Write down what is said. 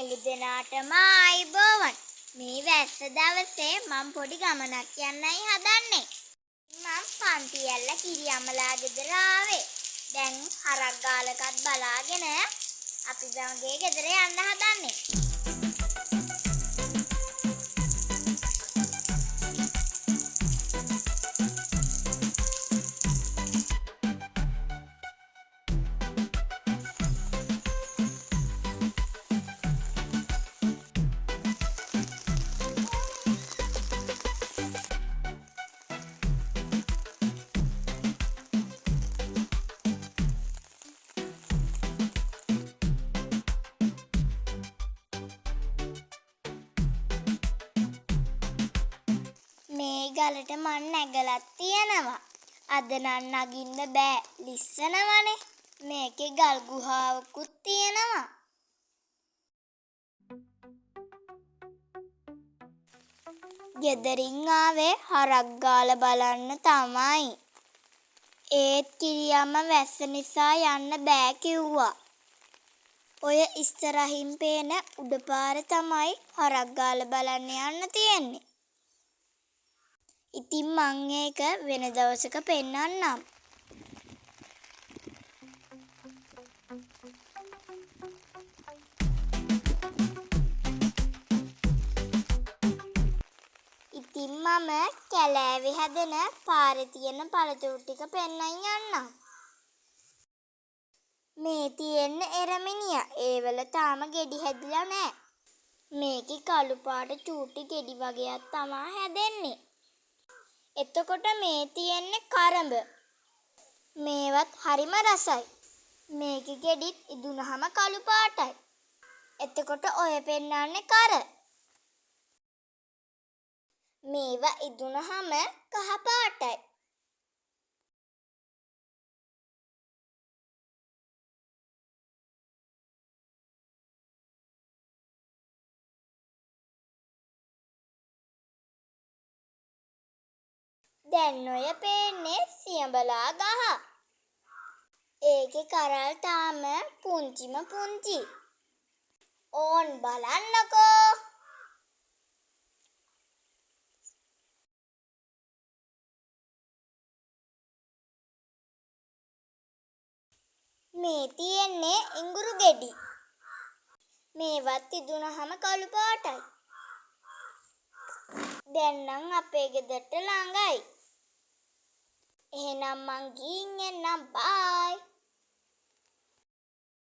සියලු දෙනාටම ආයුබෝවන්. මේ වැස්ස දවසේ මම පොඩි ගමනක් යන්නයි හදන්නේ. මම පන්ති ඇල්ල කිරි අමලා ගෙදර ආවේ. දැන් හරක් ගාලකත් බලාගෙන අපි ගමගේ ගෙදර යන්න හදන්නේ. මේ ගලට මං නැගලත් තියෙනවා. අද නම් නගින්න බෑ ලිස්සනවනේ. මේකේ ගල් ගුහාවකුත් තියෙනවා. ගෙදරින් ආවේ හරක් ගාලා බලන්න තමයි. ඒත් කිරියම්ම වැස්ස නිසා යන්න බෑ කිව්වා. ඔය ඉස්සරහින් පේන උඩපාර තමයි හරක් ගාලා බලන්න යන්න තියෙන්නේ. ඉතින් මං ඒක වෙන දවසක පෙන්නන්නම්. ඉතින් මම කැලෑවේ හැදෙන පාරේ තියෙන පළතුරු ටික පෙන්නන් යන්නම්. මේ තියෙන එරමිනියා ඒවල තාම ගෙඩි හැදිලා නෑ. මේකේ කළු පාට චූටි ගෙඩි වගේක් තමා හැදෙන්නේ. එතකොට මේ තියෙන්නේ කරඹ. මේවත් හරිම රසයි. මේකේ ගෙඩිත් ඉදුණහම කළු පාටයි. එතකොට ඔය පෙන්නන්නේ කර. මේවා ඉදුණහම කහ පාටයි. දැන් ඔය පේන්නේ සියඹලා ගහ. ඒකේ කරල් තාම පුංචිම පුංචි. ඕන් බලන්නකෝ. මේ තියෙන්නේ ඉඟුරු ගෙඩි. මේවත් ඉදුණහම කළු පාටයි. දැන් නම් අපේ ගෙදරට ළඟයි. එහෙනම් මං ගිහින් එන්නම් බයි.